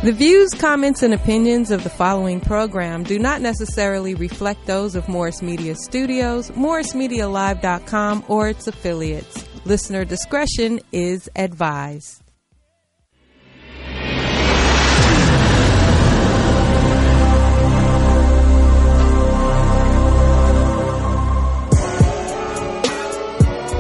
The views, comments, and opinions of the following program do not necessarily reflect those of Morris Media Studios, MorrisMediaLive.com, or its affiliates. Listener discretion is advised.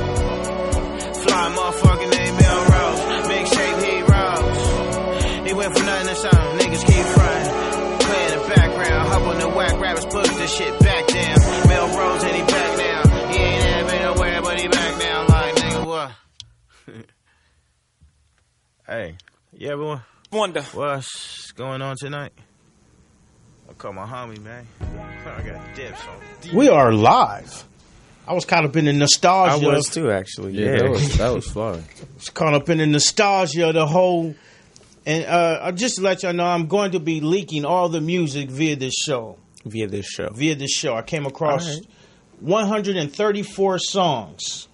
Fly motherfucker named Mellroz, mixtape heroes. He went from nothing to something, niggas keep frontin'. Play in the background, hop on the whack rappers, push this shit back down. Mellroz and he back now. He ain't ever been nowhere, but he back now. Like, nigga, what? Hey, yeah, everyone. Wonder. What's going on tonight? I'll call my homie, man. I got dips on. We are live. I was caught up in the nostalgia. I was too, actually. Yeah, that was fun. I was caught up in the nostalgia of the whole. And just to let y'all know, I'm going to be leaking all the music via this show. Via this show. I came across 134 songs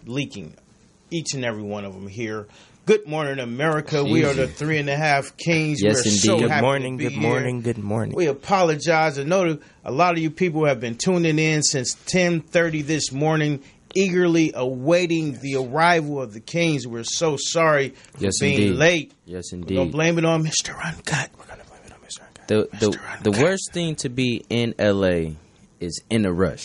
leaking, each and every one of them here. Good morning, America. Easy. We are the 3.5 Kings. Yes, We're indeed. so Good happy morning, to be good here. morning, good morning. We apologize. I know that a lot of you people have been tuning in since 10:30 this morning, eagerly awaiting the arrival of the Kings. We're so sorry for Yes, being indeed. late. Yes, We're indeed. going to blame it on Mr. Uncutt. We're going to blame it on Mr. Uncut. The worst thing to be in LA is in a rush.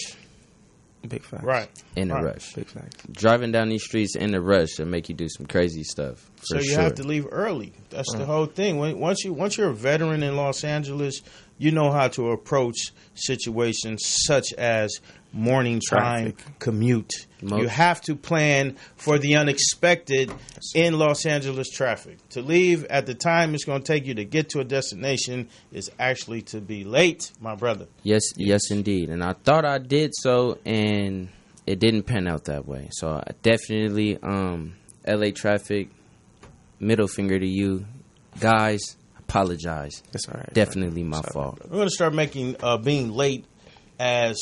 Big facts. Right. In a Right. rush. Big facts. Driving down these streets in a rush will make you do some crazy stuff. So For you sure. have to leave early. That's the whole thing. Once you're a veteran in Los Angeles, you know how to approach situations such as morning time Traffic. commute. You have to plan for the unexpected in Los Angeles traffic. To leave at the time it's going to take you to get to a destination is actually to be late, my brother. Yes, indeed. And I thought I did so, and it didn't pan out that way. So I definitely, LA traffic, middle finger to you. Guys, apologize. That's all right. Definitely my fault. We're going to start making being late as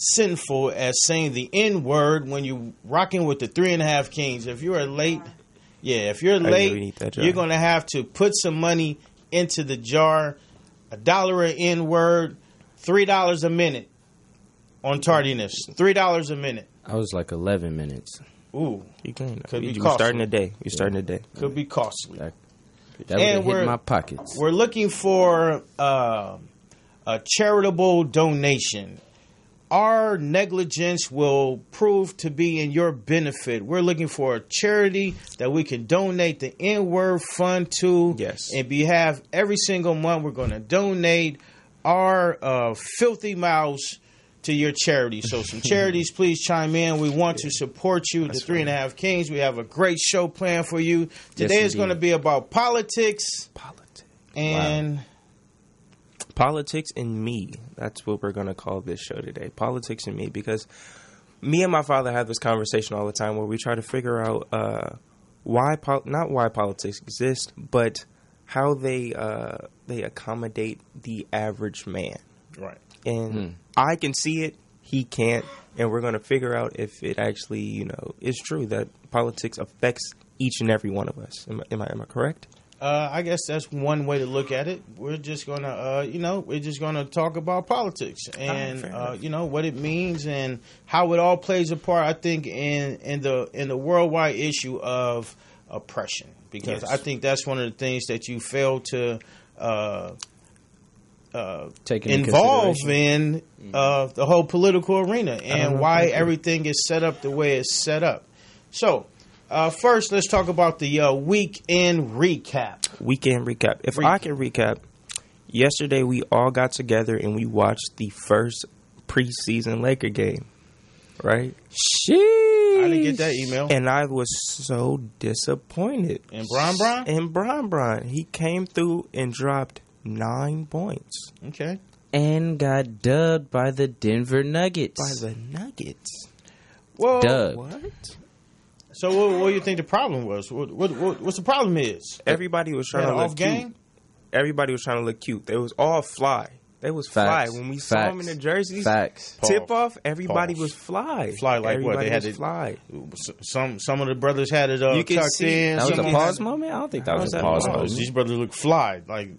sinful as saying the N word when you're rocking with the 3.5 Kings. If you're late, if you're we late, need that jar. you're going to have to put some money into the jar. $1 an N word, $3 a minute on tardiness. $3 a minute. I was like 11 minutes. Ooh, You can. Could be We're costly. starting the day. We're starting the day. could be costly. That would And have we're- hit my pockets. We're looking for a charitable donation. Our negligence will prove to be in your benefit. We're looking for a charity that we can donate the N-Word Fund to. Yes. In behalf, every single month, we're going to donate our filthy mouths to your charity. So some charities, please chime in. We want to support you, the 3.5 Kings. We have a great show planned for you. Today is indeed. going to be about politics and... Politics and me. That's what we're going to call this show today. Politics and me. Because me and my father have this conversation all the time where we try to figure out not why politics exist, but how they accommodate the average man. Right. And I can see it, he can't, and we're going to figure out if it actually, is true that politics affects each and every one of us. Am I correct? I guess that's one way to look at it. We're just gonna talk about politics and what it means and how it all plays a part. I think in the worldwide issue of oppression, because Yes. I think that's one of the things that you fail to Take into involve consideration. in the whole political arena and why everything is set up the way it's set up. So. First, let's talk about the weekend recap. Weekend recap. If I can recap, yesterday we all got together and we watched the first preseason Laker game, right? I didn't get that email. And I was so disappointed. And Bron? And Bron, he came through and dropped 9 points. Okay. And got dubbed by the Denver Nuggets. By the Nuggets. Well, Dubbed. What? So what do you think the problem was? What's the problem is? Everybody was trying Had to an look off cute. game? Everybody was trying to look cute. It was all fly. They was Facts. fly when we saw them in the jerseys. Facts. Tip off, everybody Pause. was fly. Fly like everybody what? They had was it fly. Some of the brothers had it You can tucked see- in. That was some a of them pause had it- moment? I don't think that was a that pause pause? moment. These brothers look fly. Like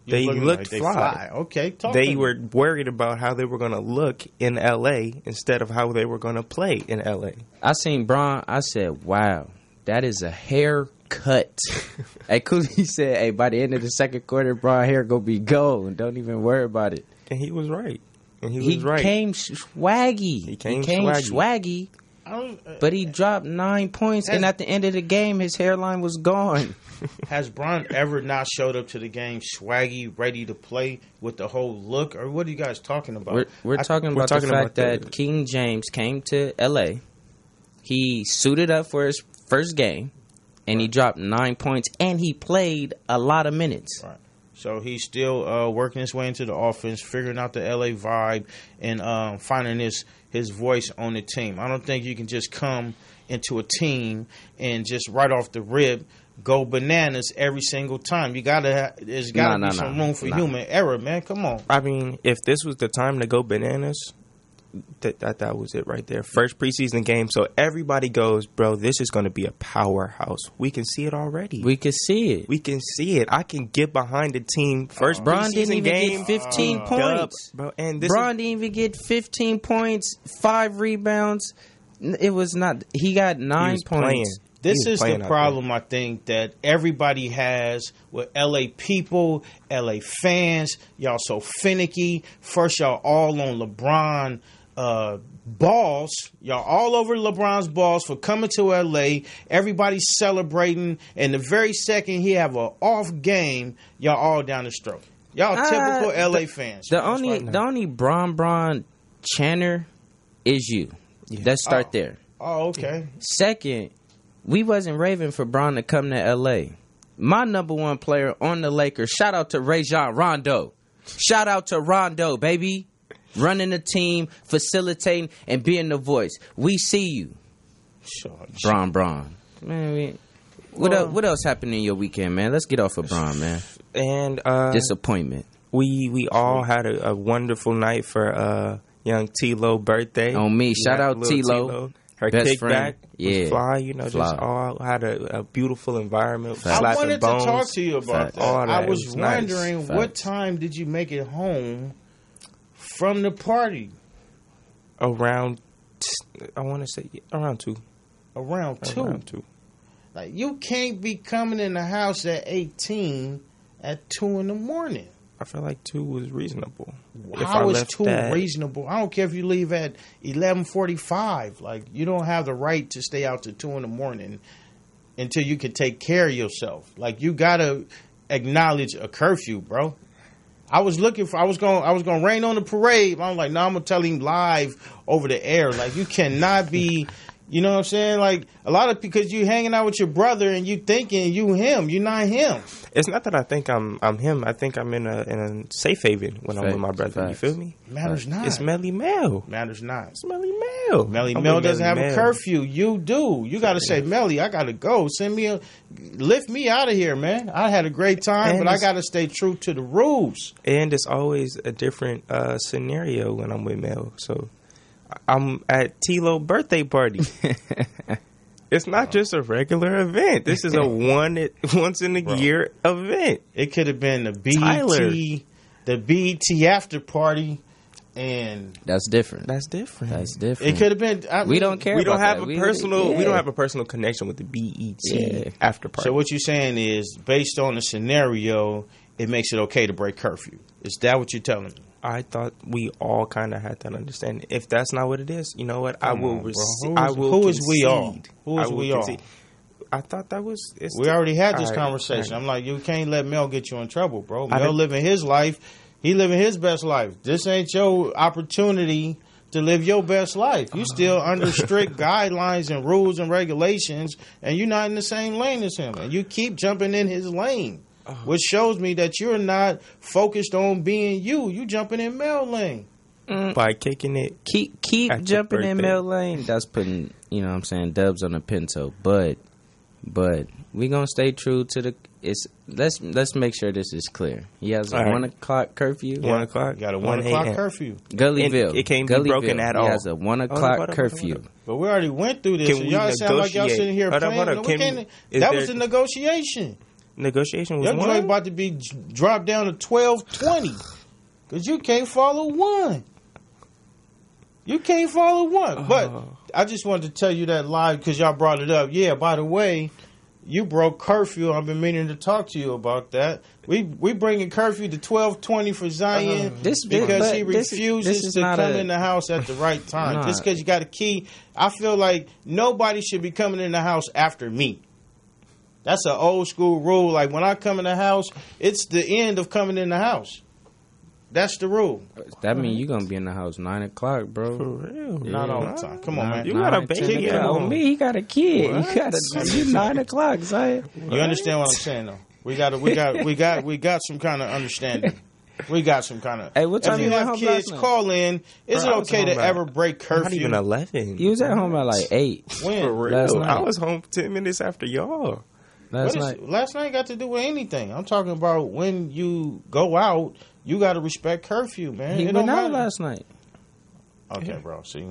They looking looked like they fly. Okay, talk They to me. were worried about how they were going to look in LA instead of how they were going to play in LA. I seen Bron. I said, wow, that is a haircut. Hey, Cooley said, hey, by the end of the second quarter, Bron hair going to be gold. Don't even worry about it. And he was right. And he He was right. came swaggy. He came swaggy. But he dropped 9 points, and at the end of the game, his hairline was gone. Has Bron ever not showed up to the game swaggy, ready to play with the whole look? Or what are you guys talking about? We're talking about the fact that King James came to L.A., he suited up for his first game, and he dropped 9 points, and he played a lot of minutes. Right. So he's still working his way into the offense, figuring out the LA vibe, and finding his voice on the team. I don't think you can just come into a team and just right off the rip go bananas every single time. You there's gotta be some room for human error, man. Come on. I mean, if this was the time to go bananas, that was it right there. First preseason game, so everybody goes, bro, this is going to be a powerhouse. We can see it already. We can see it. We can see it. I can get behind the team. First Bron preseason didn't even game, get 15 points. bro. And Bron didn't even get 15 points, 5 rebounds. It was not. He got 9 points. This is the problem, I think, that everybody has with LA people, LA fans. Y'all so finicky. First, y'all all on LeBron balls. Y'all all over LeBron's balls for coming to LA. Everybody's celebrating. And the very second he have an off game, y'all all down the stroke. Y'all typical LA fans. The only Bron chanter is you. Yeah. Let's start there. Oh, okay. Second, we wasn't raving for Bron to come to LA. My number one player on the Lakers, shout out to Rajon Rondo. Shout out to Rondo, baby. Running the team, facilitating, and being the voice. We see you. Bron. Man, what else happened in your weekend, man? Let's get off of Bron, man. And disappointment. We all had a wonderful night for young T-Lo birthday. On me. Shout out T-Lo. Her best kickback, yeah, fly. Just all had a beautiful environment. I wanted bones. To talk to you about that. All that. I was wondering nice. what time did you make it home from the party? Around, I want to say around 2. Around 2. Like, you can't be coming in the house at 18 at 2 in the morning. I feel like 2 was reasonable. How is 2 reasonable? I don't care if you leave at 11:45. Like, you don't have the right to stay out to 2 in the morning until you can take care of yourself. Like, you gotta acknowledge a curfew, bro. I was gonna rain on the parade. I was like, no, I'm gonna tell him live over the air. Like, you cannot be. You know what I'm saying? Like, a lot of, because you hanging out with your brother and you thinking you him. You're not him. It's not that I think I'm him. I think I'm in a safe haven when I'm with my brother. You feel me? Matters not. It's Melly Mel. Matters not. It's Melly Mel. Melly Mel doesn't have a curfew. You do. You got to say, Melly, I got to go. Lift me out of here, man. I had a great time, but I got to stay true to the rules. And it's always a different scenario when I'm with Mel. So I'm at T-Lo birthday party. It's not just a regular event. This is a once in a year event. It could have been the BET after party, and that's different. It could have been. We don't care. We don't have a personal. We don't have a personal connection with the BET after party. So what you're saying is, based on the scenario, it makes it okay to break curfew. Is that what you're telling me? I thought we all kind of had that understanding. If that's not what it is, you know what? I will. Who is we all? Who is we all? I thought that was. We already had this conversation. I'm like, you can't let Mel get you in trouble, bro. Mel living his life. He living his best life. This ain't your opportunity to live your best life. You still under strict guidelines and rules and regulations, and you're not in the same lane as him. And you keep jumping in his lane. Which shows me that you're not focused on being you. You jumping in Mel lane. By kicking it. Keep jumping in Mel lane. That's putting, you know what I'm saying, dubs on a pinto. But But we gonna stay true to the. Let's make sure this is clear. He has a 1 o'clock curfew. 1 o'clock. You got a 1 o'clock curfew. Gullyville. It can't be broken at all. He has a 1 o'clock curfew. But we already went through this. So y'all sound like y'all sitting here playing. That was a negotiation. Negotiation was your joint about to be dropped down to 12:20 because you can't follow one. You can't follow one. But I just wanted to tell you that live because y'all brought it up. Yeah, by the way, you broke curfew. I've been meaning to talk to you about that. We bringing curfew to 12:20 for Zion because he refuses to come in the house at the right time. Just because you got a key. I feel like nobody should be coming in the house after me. That's an old school rule. Like when I come in the house, it's the end of coming in the house. That's the rule. That means you're going to be in the house 9 o'clock, bro. For real. Yeah. Not all the time. Come on, man. You got a baby. He got a kid. You 9 o'clock, Zion. You understand what I'm saying, though? We got some kind of understanding. We got some kind of. Hey, what time if you have kids, call in. Is it okay to ever break curfew? Not even 11. You was at home at like 8. When? For real. Last night. I was home 10 minutes after y'all. Last night got to do with anything. I'm talking about when you go out, you got to respect curfew, man. He went out last night. Okay, bro. See,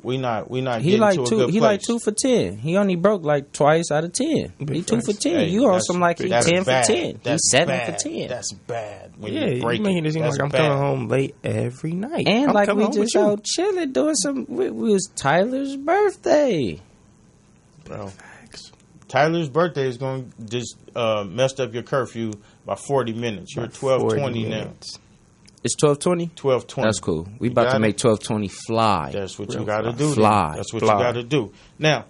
we not he getting like to a two. good He place. like 2 for 10. He only broke like twice out of 10. He 2 for 10. Hey, you on some like he 10 bad. for 10. That's He's 7 bad. for 10. That's bad. When Yeah, you break you making it seem like I'm coming home late every night. And I'm like we home just with you. out chilling doing some. We was Tyler's birthday. Bro. Tyler's birthday is going to just messed up your curfew by 40 minutes. You're 12:20 now. It's 12:20. 12:20. That's cool. We about to make 12:20 fly. That's what you got to do. Fly. That's what you got to do. Now,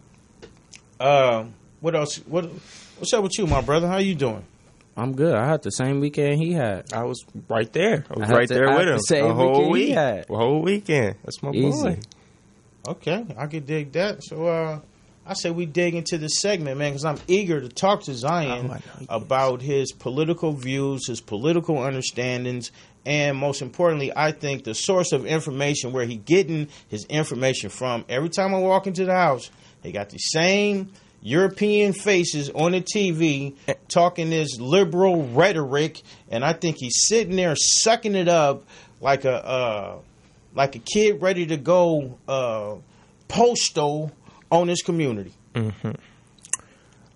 what else? What's up with you, my brother? How you doing? I'm good. I had the same weekend he had. I was right there. I was I right there with him. the same the whole weekend week. he had. The whole weekend. That's my Easy. boy. Okay, I could dig that. So, I say we dig into this segment, man, because I'm eager to talk to Zion about his political views, his political understandings, and most importantly, I think the source of information, where he getting his information from. Every time I walk into the house, they got the same European faces on the TV talking this liberal rhetoric, and I think he's sitting there sucking it up like a kid ready to go postal on his community. Mm-hmm.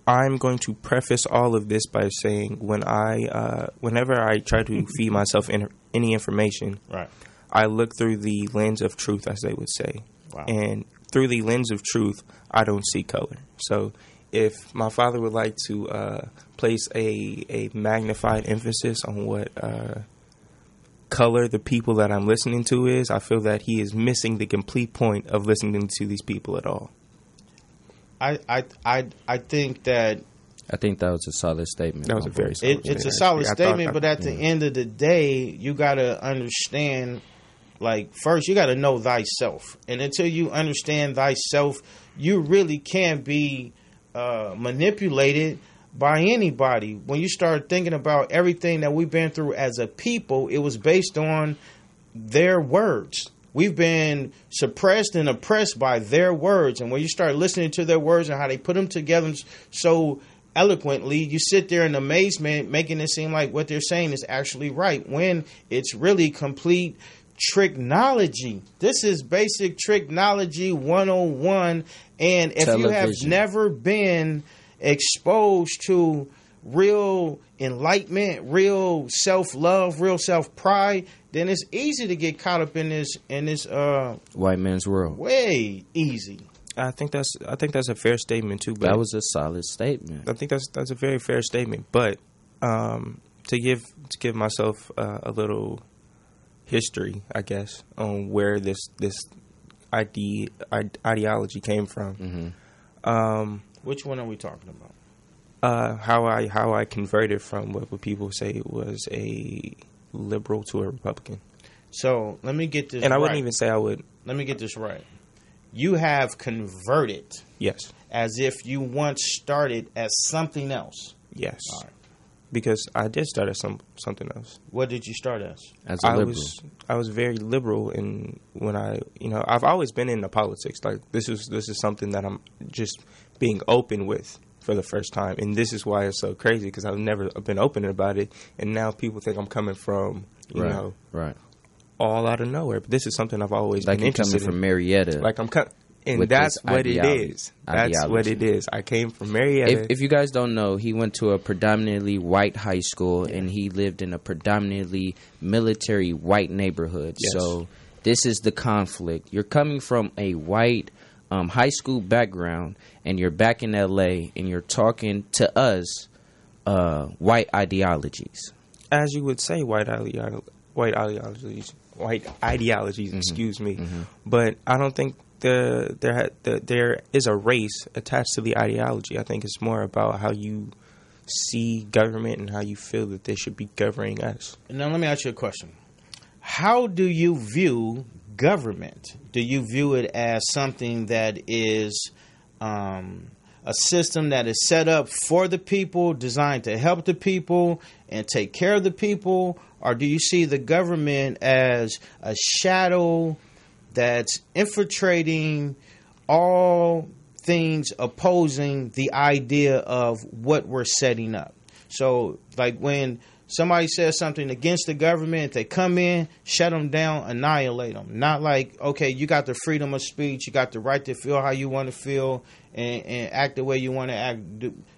I'm going to preface all of this by saying whenever I try to feed myself any information, right, I look through the lens of truth, as they would say. Wow. And through the lens of truth, I don't see color. So if my father would like to place a magnified emphasis on what color the people that I'm listening to is, I feel that he is missing the complete point of listening to these people at all. I think that was a solid statement. That was a very solid statement. It's a solid statement, but at the end of the day, you got to understand, like, first you got to know thyself. And until you understand thyself, you really can't be manipulated by anybody. When you start thinking about everything that we've been through as a people, it was based on their words. We've been suppressed and oppressed by their words. And when you start listening to their words and how they put them together so eloquently, you sit there in amazement, making it seem like what they're saying is actually right, when it's really complete tricknology. This is basic tricknology 101. And if you have never been exposed to real enlightenment, real self-love, real self-pride, then it's easy to get caught up in this white man's world. Way easy. I think that's a fair statement too. But that was a solid statement. I think that's a very fair statement. But to give myself a little history, I guess, on where this ideology came from. Mm-hmm. Which one are we talking about? How I converted from what people say was a liberal to a Republican. So let me get this and right. I wouldn't even say I would. Let me get this right. You have converted. Yes. As if you once started as something else. Yes. All right. Because I did start as something else. What did you start as? As a liberal. I was very liberal, and when I've always been into politics. Like this is something that I'm just being open with for the first time. And this is why it's so crazy, because I've never been open about it. And now people think I'm coming from, you know, all out of nowhere. But this is something I've always been interested in. Coming from Marietta. Like I'm coming. And that's what it is. That's what it is. I came from Marietta. If you guys don't know, he went to a predominantly white high school, and he lived in a predominantly military white neighborhood. Yes. So this is the conflict. You're coming from a white high school background, and you're back in L.A., and you're talking to us white ideologies. As you would say, white ideologies. Mm-hmm. Excuse me. Mm-hmm. But I don't think there is a race attached to the ideology. I think it's more about how you see government and how you feel that they should be governing us. Now, let me ask you a question. How do you view government? Do you view it as something that is a system that is set up for the people, designed to help the people and take care of the people? Or do you see the government as a shadow that's infiltrating all things opposing the idea of what we're setting up? So, like when somebody says something against the government, they come in, shut them down, annihilate them. Not like, okay, you got the freedom of speech, you got the right to feel how you want to feel and act the way you want to act.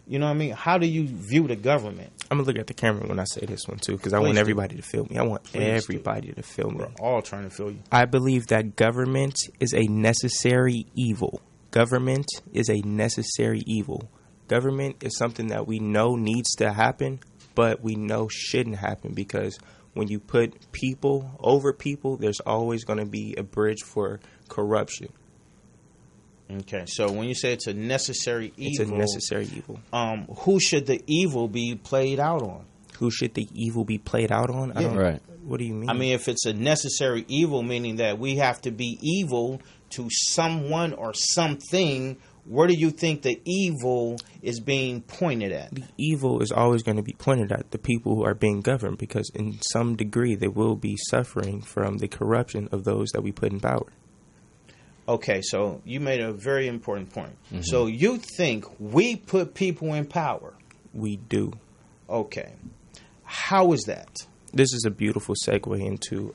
You know what I mean? How do you view the government? I'm going to look at the camera when I say this one, too, because I want everybody to feel me. I want everybody to feel me. We're all trying to feel you. I believe that government is a necessary evil. Government is a necessary evil. Government is something that we know needs to happen, but we know shouldn't happen, because when you put people over people, there's always going to be a bridge for corruption. Okay, so when you say it's a necessary evil... It's a necessary evil. Who should the evil be played out on? Who should the evil be played out on? Yeah. Right. What do you mean? I mean, if it's a necessary evil, meaning that we have to be evil to someone or something, where do you think the evil is being pointed at? The evil is always going to be pointed at the people who are being governed, because in some degree they will be suffering from the corruption of those that we put in power. Okay, so you made a very important point. Mm-hmm. So you think we put people in power? We do. Okay. How is that? This is a beautiful segue into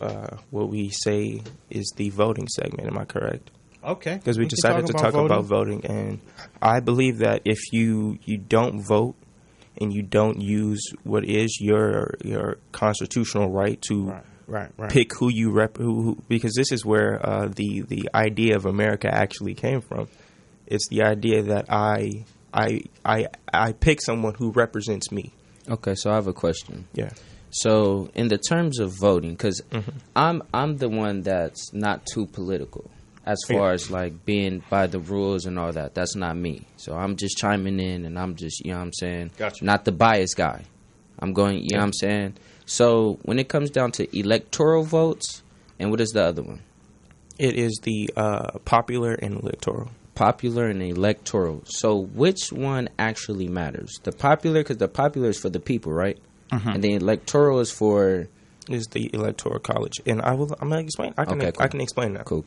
what we say is the voting segment. Am I correct? Okay. Because we decided to talk about voting. And I believe that if you don't vote and you don't use what is your constitutional right to pick who you because this is where the idea of America actually came from. It's the idea that I pick someone who represents me. Okay, so I have a question. Yeah. So in the terms of voting, because I'm the one that's not too political as far as like being by the rules and all that. That's not me. So I'm just chiming in, and I'm just, you know what I'm saying, not the biased guy. I'm going, you know what I'm saying. So when it comes down to electoral votes, and what is the other one? It is the popular and electoral. Popular and electoral. So which one actually matters? The popular, because the popular is for the people, right? Mm-hmm. And the electoral is for... Is the electoral college, and I'm gonna explain. I can explain that. Cool.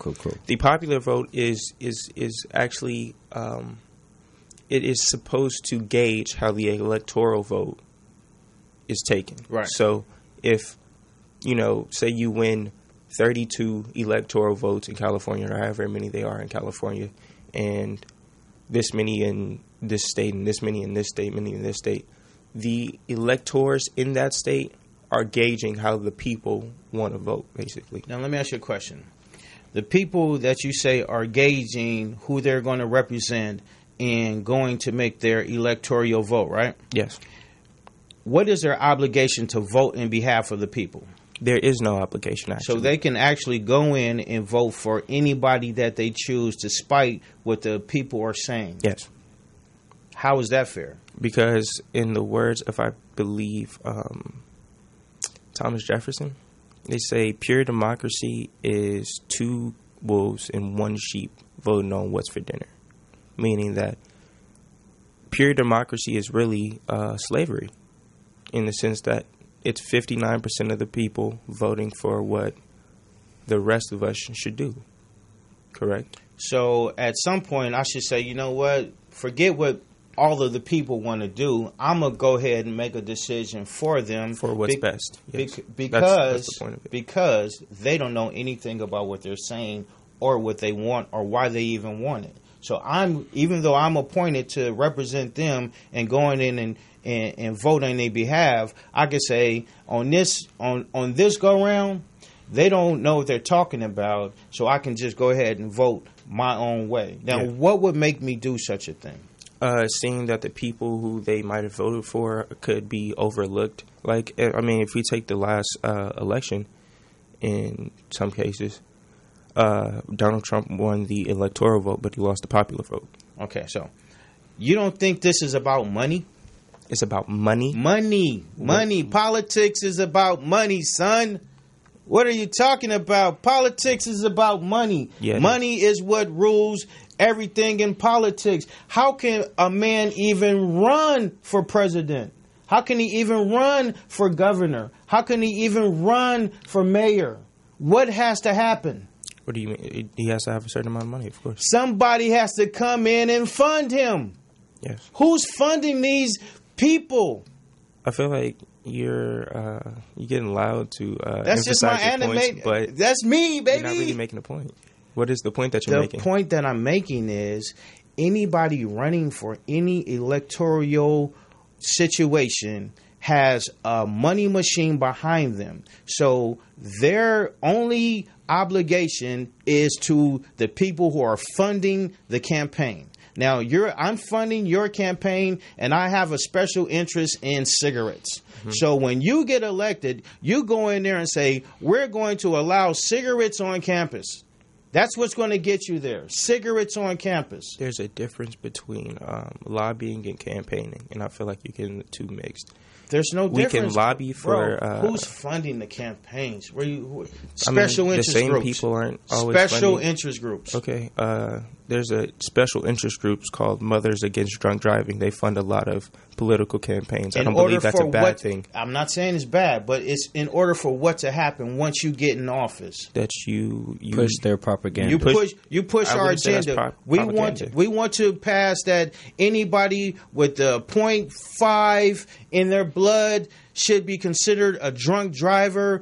The popular vote is actually it is supposed to gauge how the electoral vote is taken. Right. So if say you win 32 electoral votes in California, or however many they are in California, and this many in this state, and this many in this state, many in this state, the electors in that state are gauging how the people want to vote, basically. Now, let me ask you a question. The people that you say are gauging who they're going to represent and going to make their electoral vote, right? Yes. What is their obligation to vote in behalf of the people? There is no obligation, actually. So they can actually go in and vote for anybody that they choose, despite what the people are saying? Yes. How is that fair? Because in the words of, I believe, Thomas Jefferson, they say pure democracy is 2 wolves and 1 sheep voting on what's for dinner. Meaning that pure democracy is really slavery, in the sense that it's 59% of the people voting for what the rest of us should do. Correct? So at some point I should say, you know what? Forget what all of the people want to do. I'm going to go ahead and make a decision for them. For what's best. Yes. Because, that's the point of it. because they don't know anything about what they're saying or what they want or why they even want it. So even though I'm appointed to represent them and going in and vote on their behalf, I could say on this go round, they don't know what they're talking about, so I can just go ahead and vote my own way. Now, what would make me do such a thing? Seeing that the people who they might have voted for could be overlooked. Like, I mean, if we take the last election, in some cases, Donald Trump won the electoral vote, but he lost the popular vote. Okay, so you don't think this is about money? It's about money? Money. Politics is about money, son. What are you talking about? Politics is about money. Yeah. Money is what rules everything in politics. How can a man even run for president? How can he even run for governor? How can he even run for mayor? What has to happen? What do you mean? He has to have a certain amount of money, of course. Somebody has to come in and fund him. Yes. Who's funding these people? I feel like you're getting loud to that's just my anime, but that's me, baby. You're not really making a point. What is the point that you're making? The point that I'm making is anybody running for any electoral situation has a money machine behind them. So their only obligation is to the people who are funding the campaign. Now, I'm funding your campaign, and I have a special interest in cigarettes. Mm-hmm. So when you get elected, you go in there and say, we're going to allow cigarettes on campus. That's what's going to get you there. Cigarettes on campus. There's a difference between lobbying and campaigning, and I feel like you're getting the two mixed. There's no difference. We can lobby for... Bro, who's funding the campaigns? Special interest the same groups. People aren't always special funding. Interest groups. Okay. There's a special interest groups called Mothers Against Drunk Driving. They fund a lot of political campaigns. I don't believe that's a bad thing. I'm not saying it's bad, but it's in order for what to happen once you get in office. That you push their propaganda. You push our agenda. We want to pass that anybody with the 0.5 in their blood should be considered a drunk driver.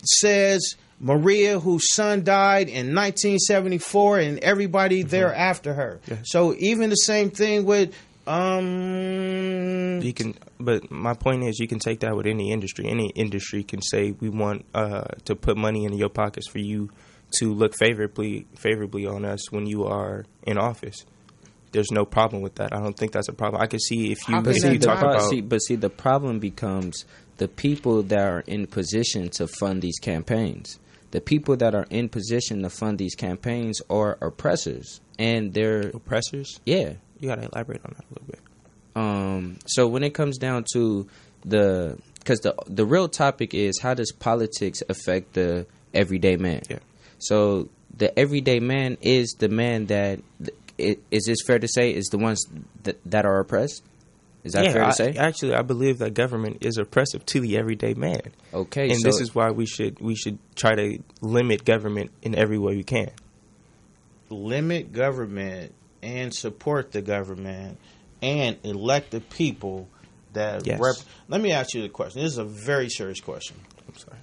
Says Maria, whose son died in 1974, and everybody there after her. Yeah. So even the same thing with you can. But my point is, you can take that with any industry. Any industry can say, we want to put money in your pockets for you to look favorably on us when you are in office. There's no problem with that. I don't think that's a problem. I can see if you talk about. But the problem becomes the people that are in position to fund these campaigns. The people that are in position to fund these campaigns are oppressors, and they're oppressors. Yeah, you gotta elaborate on that a little bit. So when it comes down to because the real topic is, how does politics affect the everyday man? Yeah. So the everyday man is the man that is this fair to say is the ones that are oppressed? Is that fair to say? Actually, I believe that government is oppressive to the everyday man. Okay, and this is why we should try to limit government in every way we can. Limit government and support the government and elect the people that. Yes. Let me ask you the question. This is a very serious question. I'm sorry.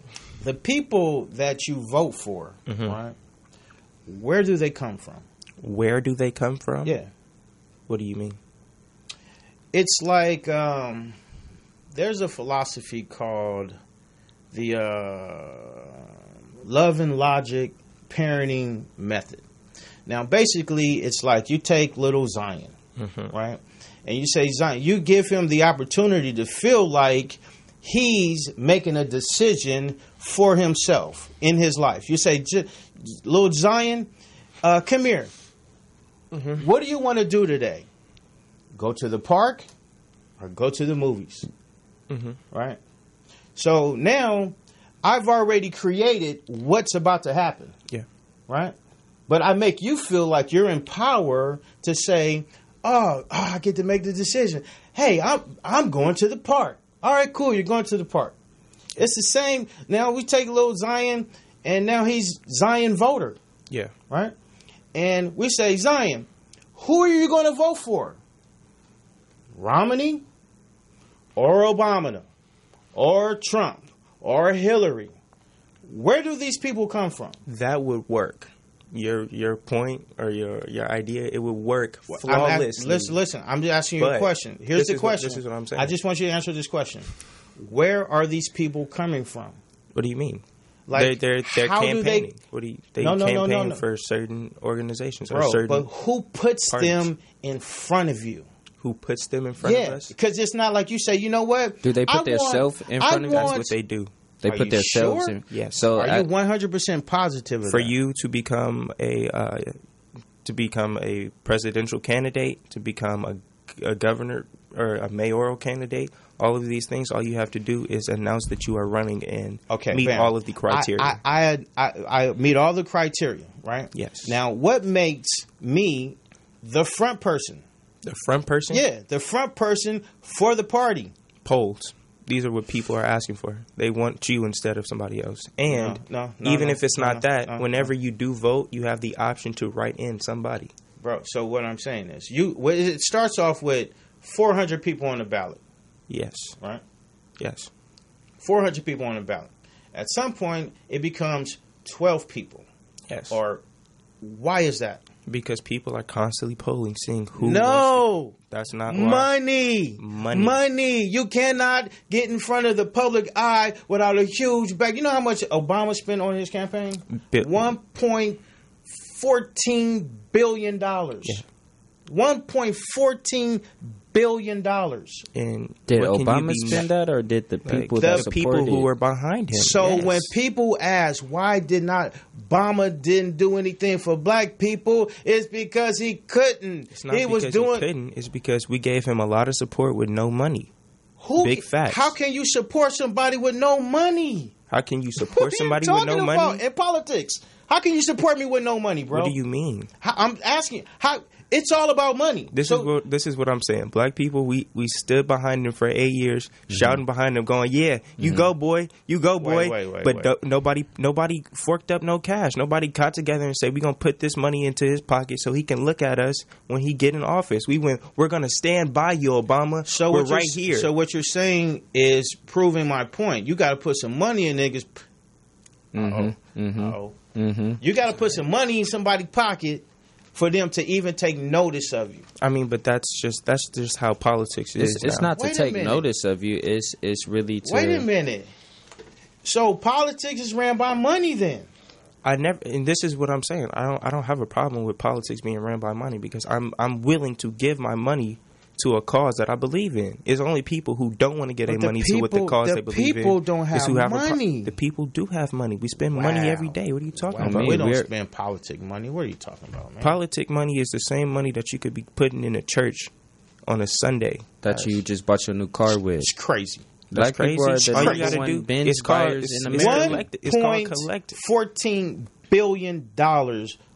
The people that you vote for, right? Where do they come from? Where do they come from? Yeah. What do you mean? It's like there's a philosophy called the love and logic parenting method. Now, basically, it's like you take little Zion, right? And you say, Zion, you give him the opportunity to feel like he's making a decision for himself in his life. You say, little Zion, come here. What do you want to do today? Go to the park or go to the movies, right? So now I've already created what's about to happen, right? But I make you feel like you're in power to say, oh, I get to make the decision. Hey, I'm going to the park. All right, cool, you're going to the park. It's the same. Now we take little Zion, and now he's Zion voter. Yeah. Right? And we say, Zion, who are you going to vote for? Romney or Obama or Trump or Hillary, where do these people come from? That would work. Your point or your idea, it would work flawlessly. Listen, I'm just asking you a question. Here's the question. This is what I'm saying. I just want you to answer this question. Where are these people coming from? What do you mean? Like, they're campaigning. They campaign for certain organizations or certain. But who puts parties. them in front of you? Who puts them in front of us? Because it's not like you say, you know what? Do they put themselves in front of you? That's what they do. They put themselves in. Yes. So are you 100% positive of for that? you to become a presidential candidate, to become a governor or a mayoral candidate? All of these things, all you have to do is announce that you are running and meet all of the criteria. I meet all the criteria, right? Yes. Now, what makes me the front person? The front person? Yeah, the front person for the party. Polls. These are what people are asking for. They want you instead of somebody else. And even if it's not that, whenever you do vote, you have the option to write in somebody. Bro, so what I'm saying is, it starts off with 400 people on the ballot. Yes. Right? Yes. 400 people on the ballot. At some point, it becomes 12 people. Yes. Or why is that? Because people are constantly polling, seeing who. No, that's not why. Money. You cannot get in front of the public eye without a huge bag. You know how much Obama spent on his campaign? $1.14 billion. Yeah. $1.14 billion. And did Obama spend that, or did the people who were behind him? So when people ask why did not Obama didn't do anything for black people, it's because he couldn't. It's not because he couldn't. It's because we gave him a lot of support with no money. Big facts. How can you support somebody with no money? How can you support somebody with no money in politics? How can you support me with no money, bro? What do you mean? I'm asking how. It's all about money. This is what I'm saying. Black people, we stood behind them for 8 years, shouting behind them, going, "Yeah, you go, boy, you go, boy." But nobody forked up no cash. Nobody got together and said, "We're gonna put this money into his pocket so he can look at us when he get in office." We're gonna stand by you, Obama. So we're right here. So what you're saying is proving my point. You got to put some money in niggas. You got to put some money in somebody's pocket for them to even take notice of you. I mean, but that's just how politics is. It's not to take notice of you. It's really to. Wait a minute. So politics is ran by money then? And this is what I'm saying. I don't have a problem with politics being ran by money because I'm willing to give my money to a cause that I believe in. It's only people who don't want to get their money to what the cause they believe in. The people don't have money. The people do have money. We spend money every day. What are you talking about? We don't spend politic money. What are you talking about, man? Politic money is the same money that you could be putting in a church on a Sunday. That you just bought your new car with. It's crazy. Black people are the number one Benz buyers in America. It's called collective. $14 billion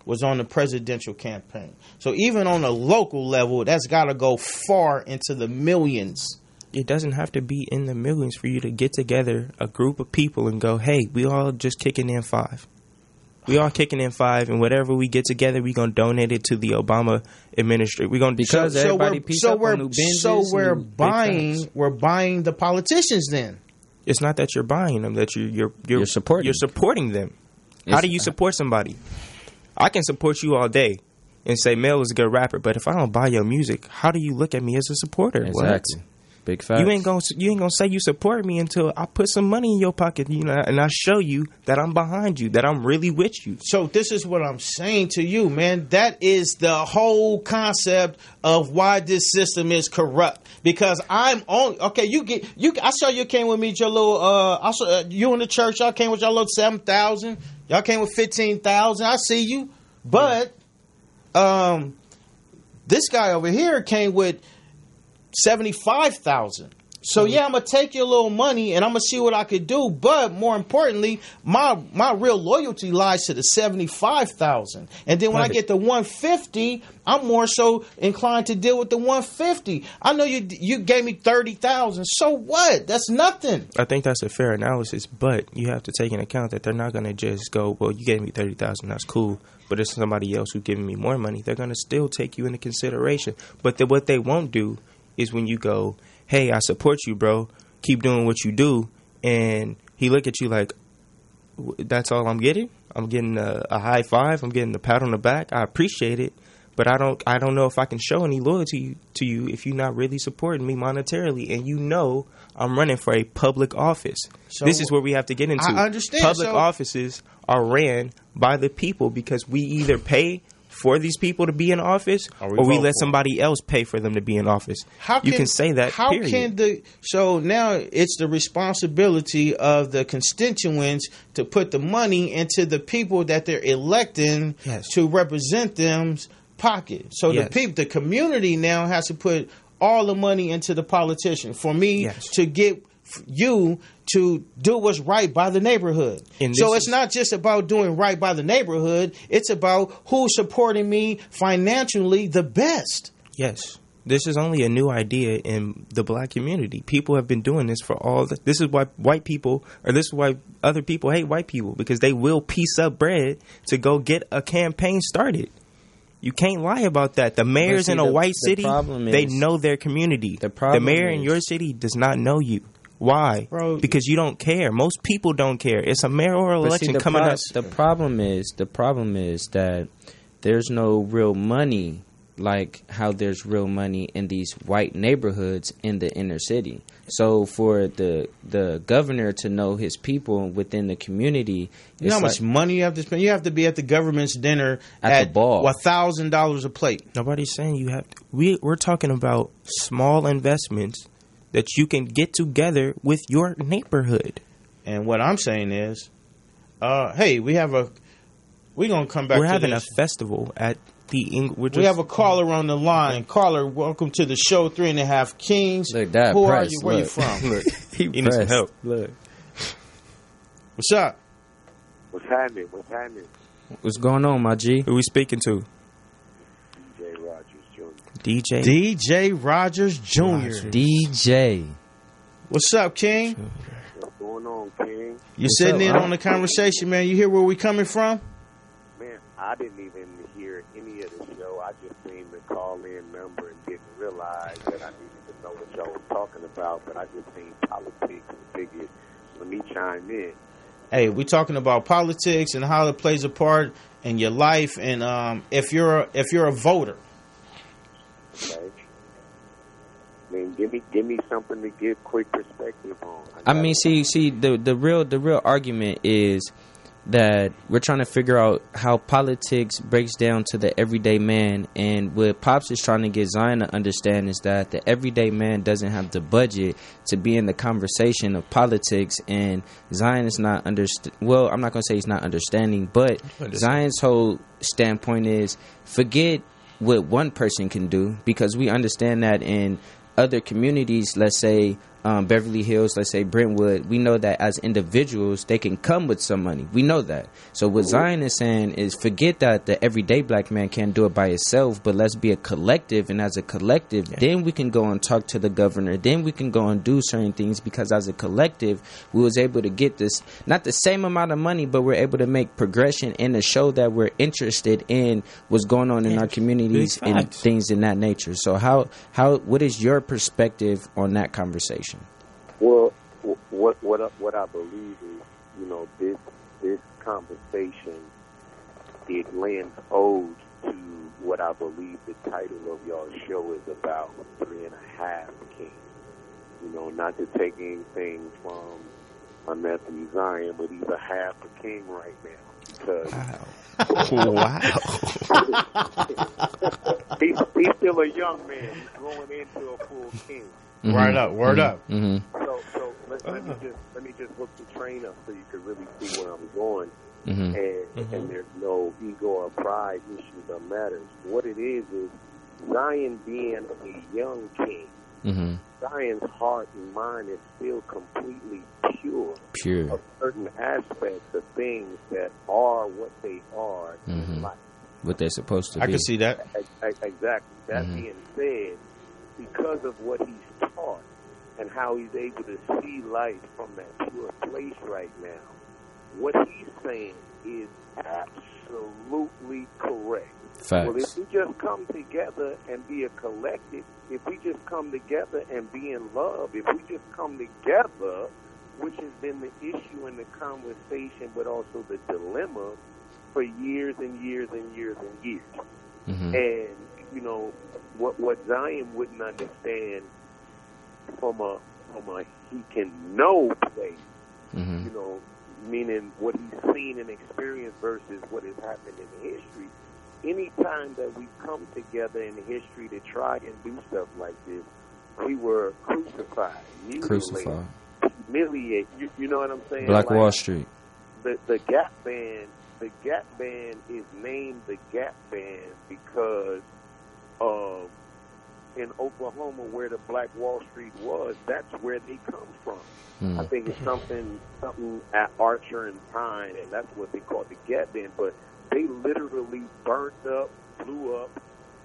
was on the presidential campaign. So even on a local level, that's got to go far into the millions. It doesn't have to be in the millions for you to get together a group of people and go, "Hey, we all just kicking in $5. We all kicking in $5, and whatever we get together, we're gonna donate it to the Obama administration. We're gonna we're buying the politicians. Then it's not that you're buying them; that you're supporting them. How do you support somebody? I can support you all day and say Mel is a good rapper, but if I don't buy your music, how do you look at me as a supporter? Exactly. What? Big facts. You ain't gonna say you support me until I put some money in your pocket, and I show you that I'm behind you, that I'm really with you. So this is what I'm saying to you, man. That is the whole concept of why this system is corrupt. Because I'm on. Okay, I saw you came with me, your little. I saw you in the church. Y'all came with your little 7,000. Y'all came with 15,000. I see you, but this guy over here came with 75,000. So yeah, I'm gonna take your little money and I'm gonna see what I could do. But more importantly, my real loyalty lies to the 75,000. And then when I get the 150, I'm more so inclined to deal with the 150. I know you gave me 30,000. So what? That's nothing. I think that's a fair analysis, but you have to take into account that they're not gonna just go, "Well, you gave me 30,000. That's cool." But it's somebody else who's giving me more money. They're gonna still take you into consideration. But what they won't do is when you go, hey, I support you, bro. Keep doing what you do. And he look at you like, that's all I'm getting? I'm getting a high five. I'm getting a pat on the back. I appreciate it. But I don't know if I can show any loyalty to you if you're not really supporting me monetarily. And you know I'm running for a public office. So this is where we have to get into. I understand. Public offices are ran by the people because we either pay for these people to be in office or we let somebody else pay for them to be in office. You can say that, period. So now it's the responsibility of the constituents to put the money into the people that they're electing to represent them's pocket. So the community now has to put all the money into the politician for me to get you to do what's right by the neighborhood. So it's not just about doing right by the neighborhood. It's about who's supporting me financially the best. Yes. This is only a new idea in the black community. People have been doing this for this is why this is why other people hate white people, because they will piece up bread to go get a campaign started. You can't lie about that. The mayors in a white city, they know their community. The mayor in your city does not know you. Why? Bro, because you don't care. Most people don't care. It's a mayoral election coming up. The problem is that there's no real money like how there's real money in these white neighborhoods in the inner city. So for the governor to know his people within the community, you know how much money you have to spend. You have to be at the government's dinner at the ball, $1,000 a plate. Nobody's saying you have to. We're talking about small investments that you can get together with your neighborhood. And what I'm saying is, hey, we're gonna come back. We're having a festival at the. We have a caller on the line. Caller, welcome to the show. 3.5 Kings. Look, that Who press, are you? Where you from? Look, he needs some help. Look, what's up? What's happening? What's going on, my G? Who we speaking to? DJ Rogers Jr. DJ. What's up, King? What's going on, King? You sitting in on the conversation, man. You hear where we coming from? Man, I didn't even hear any of the show. I just seen the call-in number and didn't realize that I needed to know what y'all was talking about. But I just seen politics and figured, let me chime in. Hey, we're talking about politics and how it plays a part in your life, and if you're a voter. Okay. I mean, give me something to give quick perspective on. I mean, see, the real argument is that we're trying to figure out how politics breaks down to the everyday man, and what Pops is trying to get Zion to understand is that the everyday man doesn't have the budget to be in the conversation of politics, and Zion is not well, I'm not going to say he's not understanding, but Zion's whole standpoint is forget what one person can do, because we understand that in other communities, let's say Beverly Hills, let's say Brentwood, we know that as individuals, they can come with some money. We know that. So what Zion is saying is forget that the everyday black man can't do it by himself, but let's be a collective. And as a collective, then we can go and talk to the governor. Then we can go and do certain things, because as a collective, we was able to get this, not the same amount of money, but we're able to make progression and to show that we're interested in what's going on in our communities and things in that nature. So what is your perspective on that conversation? Well, what I believe is, this conversation, it lends ode to what I believe the title of y'all's show is about, 3.5 Kings. Not to take anything from my nephew Zion, but he's a half a king right now. Wow. He's still a young man. He's growing into a full king. Mm-hmm. Word up. Mm-hmm. So let me just hook the train up so you can really see where I'm going, and there's no ego or pride issue that matters. What it is Zion being a young king. Mm-hmm. Zion's heart and mind is still completely pure of certain aspects of things that are what they are in life. What they're supposed to be. I can see that. Exactly. That being said, because of what he's taught and how he's able to see life from that pure place right now, what he's saying is absolutely correct. Facts. Well, if we just come together and be a collective, if we just come together and be in love, if we just come together, which has been the issue in the conversation, but also the dilemma for years and years and years and years. Mm-hmm. And, you know, what Zion wouldn't understand from a he can know place, Mm-hmm. you know, meaning what he's seen and experienced versus what has happened in history. Anytime that we come together in history to try and do stuff like this, we were crucified, mutilated, humiliated. You know what I'm saying? Black like, Wall Street. The Gap Band is named the Gap Band because in Oklahoma, where the Black Wall Street was, that's where they come from. I think it's something at Archer and Pine, and that's what they call the Gap Band. But they literally burnt up, blew up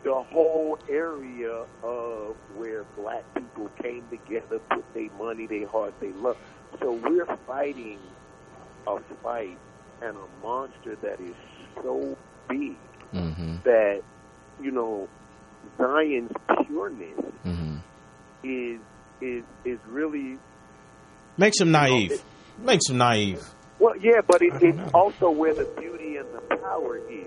the whole area of where black people came together, put their money, their heart, their love. So we're fighting a fight and a monster that is so big that, you know, Zion's pureness is really Makes him naive. Makes him naive. Well, yeah, but it's also where the beauty and the power is.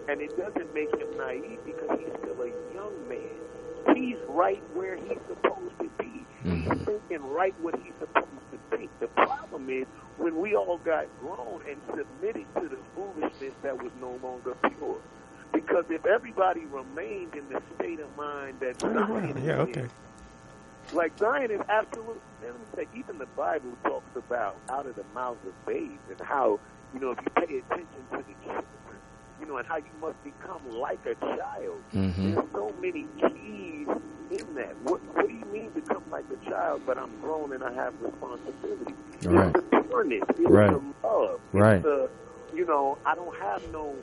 And it doesn't make him naive because he's still a young man. He's right where he's supposed to be. He's thinking right what he's supposed to think. The problem is when we all got grown and submitted to the foolishness that was no longer pure. Because if everybody remained in the state of mind that Zion is in, like Zion is absolute. Let me say, even the Bible talks about out of the mouths of babes and how, you know, if you pay attention to the children, you know, and how you must become like a child. There's so many keys in that. What do you mean become like a child? But I'm grown and I have responsibility. Right. It's the pureness. It's Right. the love. Right. It's the, you know, I don't have no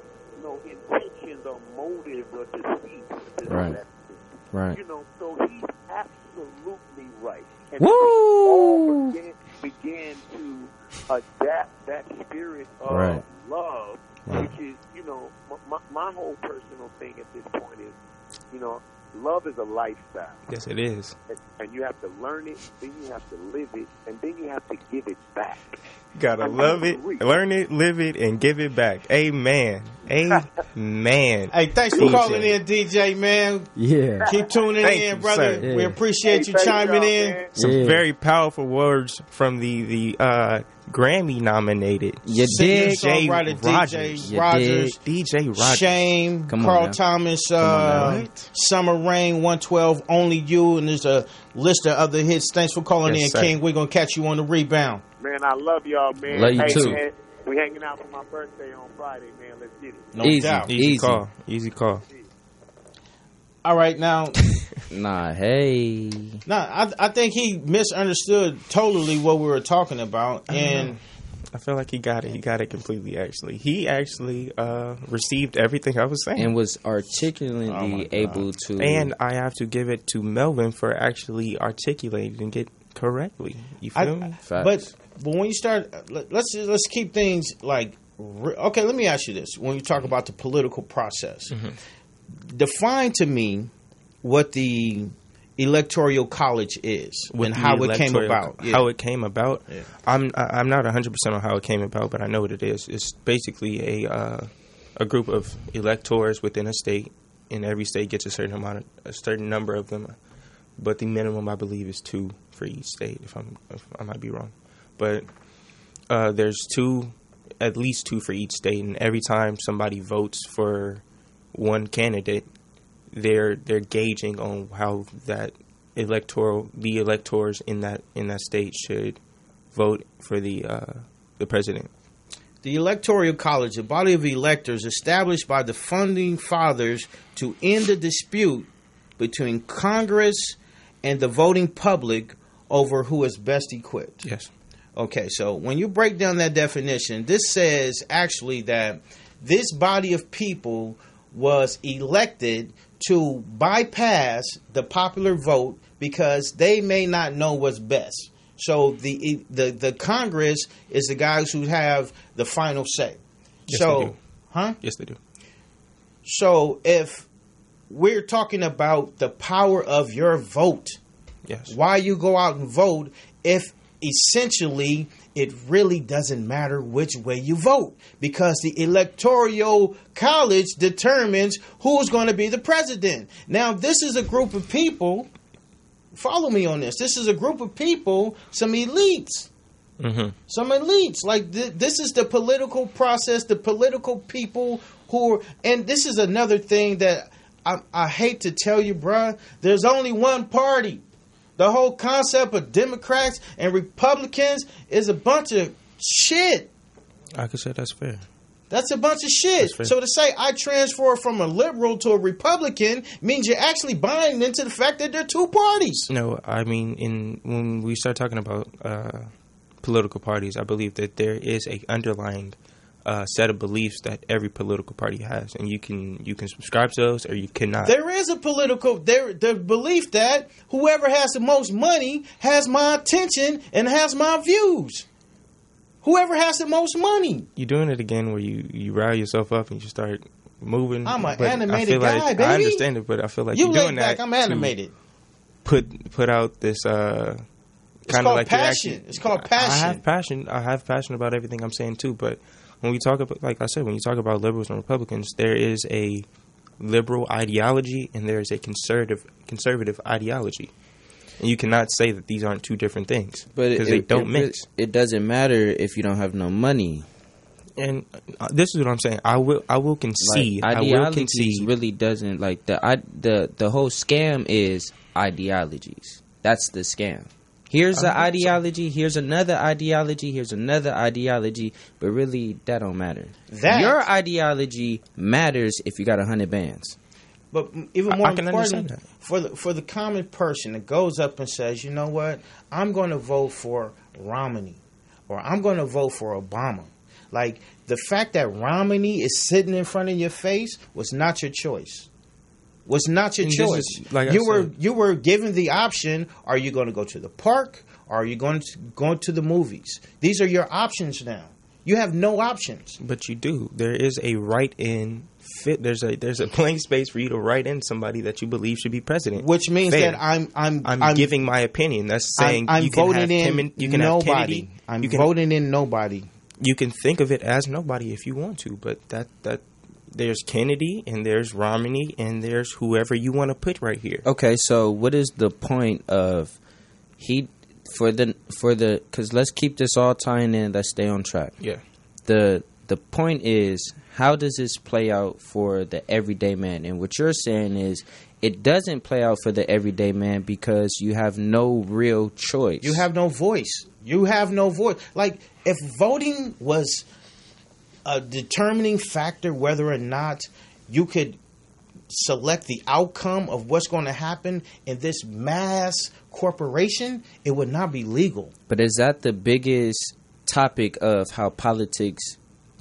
intentions or motives or deceit. Right. Right. You know, so he's absolutely right. And Woo! we all began to adapt that spirit of love, which is, you know, my whole personal thing at this point is, you know, love is a lifestyle. Yes, it is. And you have to learn it, then you have to live it, and then you have to give it back. Gotta love it, learn it, live it, and give it back. Amen. Amen. Hey, thanks for calling in, DJ, man. Yeah. Keep tuning Thank in, you, brother. sir. We appreciate you chiming in. Man. Some very powerful words from the Grammy nominated Singer-songwriter DJ Rogers. Shame, Come on Carl now. Thomas, now. Summer Rain, 112, Only You, and there's a list of other hits. Thanks for calling in, sir. King. We're going to catch you on the rebound. Man, I love y'all, man. Love you too. Man, we hanging out for my birthday on Friday, man. Let's get it. No Easy. doubt. Easy call. Easy call. All right, now, Nah, hey. I think he misunderstood totally what we were talking about, and I feel like he got it. He got it completely, actually. He actually received everything I was saying. And was articulately able to. And I have to give it to Melvin for actually articulating it correctly. You feel me? Facts. But when you start, let's keep things like, okay, let me ask you this. When you talk about the political process, define to me what the electoral college is and how it came about. How it came about? Yeah. I'm not 100% on how it came about, but I know what it is. It's basically a group of electors within a state, and every state gets a certain number of them. But the minimum, I believe, is 2 for each state. If I might be wrong, but there's at least 2 for each state, and every time somebody votes for one candidate, they're gauging on how the electors in that state should vote for the president. The Electoral College, a body of electors established by the founding fathers to end the dispute between Congress and the voting public over who is best equipped. Yes. Okay, so when you break down that definition, this says actually that this body of people was elected to bypass the popular vote because they may not know what's best. So the Congress is the guys who have the final say. Yes, so, they do. huh? Yes, they do. So if we're talking about the power of your vote, Yes. why you go out and vote, if essentially it really doesn't matter which way you vote, because the electoral college determines who's going to be the president. Now, this is a group of people, follow me on this, this is a group of people, some elites. Mm-hmm. Some elites. Like, this is the political process, the political people who are, and this is another thing that I hate to tell you, bruh, there's only one party. The whole concept of Democrats and Republicans is a bunch of shit. I could say that's fair. That's a bunch of shit. So to say I transfer from a liberal to a Republican means you're actually buying into the fact that there are two parties. No, I mean, when we start talking about political parties, I believe that there is a underlying set of beliefs that every political party has, and you can subscribe to those or you cannot. There is a the belief that whoever has the most money has my attention and has my views. Whoever has the most money. You're doing it again where you rile yourself up and you start moving. I'm an animated guy, baby. I understand it, but I feel like you you're doing back, that. I'm animated. Put out this it's called like passion. It's called passion. I have passion about everything I'm saying too, but when we talk about, like I said, when you talk about liberals and Republicans, there is a liberal ideology and there is a conservative ideology. And you cannot say that these aren't two different things, because they don't mix. It doesn't matter if you don't have no money. And this is what I'm saying. I will concede. Like, ideologies really doesn't, like, the whole scam is ideologies. That's the scam. Here's an ideology, here's another ideology, here's another ideology, but really, that don't matter. Your ideology matters if you got 100 bands. But even more important, for the common person that goes up and says, you know what, I'm going to vote for Romney, or I'm going to vote for Obama. Like, the fact that Romney is sitting in front of your face was not your choice. Was not your choice. You were given the option: are you going to go to the park, or are you going to the movies? These are your options now. You have no options. But you do. There is a write-in fit. There's a blank space for you to write in somebody that you believe should be president. Which means that I'm giving my opinion. That's saying I'm you can voting have in Kim, you can nobody. have Kennedy. I'm voting in nobody. You can think of it as nobody if you want to, but that there's Kennedy and there's Romney and there's whoever you want to put right here. Okay, so what is the point of because let's keep this all tying in. Let's stay on track. Yeah. The point is, how does this play out for the everyday man? And what you're saying is, it doesn't play out for the everyday man because you have no real choice. You have no voice. You have no voice. Like, if voting was a determining factor whether or not you could select the outcome of what's going to happen in this mass corporation, it would not be legal. But is that the biggest topic of how politics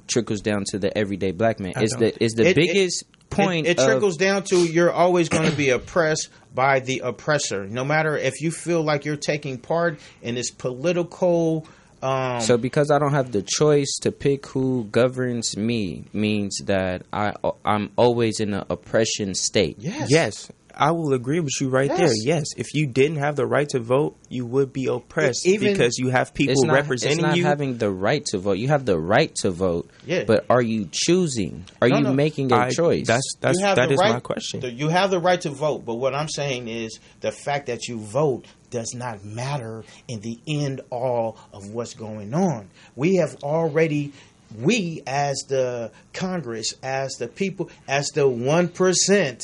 trickles down to the everyday black man? Is the biggest point it trickles down to you're always going to be oppressed by the oppressor, no matter if you feel like you're taking part in this political so because I don't have the choice to pick who governs me means that I'm always in an oppression state. Yes, I will agree with you right there. Yes, if you didn't have the right to vote, you would be oppressed because you have people representing you. It's not having the right to vote. You have the right to vote, but are you choosing? Are you making a choice? That is my question. You have the right to vote, but what I'm saying is the fact that you vote does not matter in the end all of what's going on. We as the Congress, as the people, as the 1%,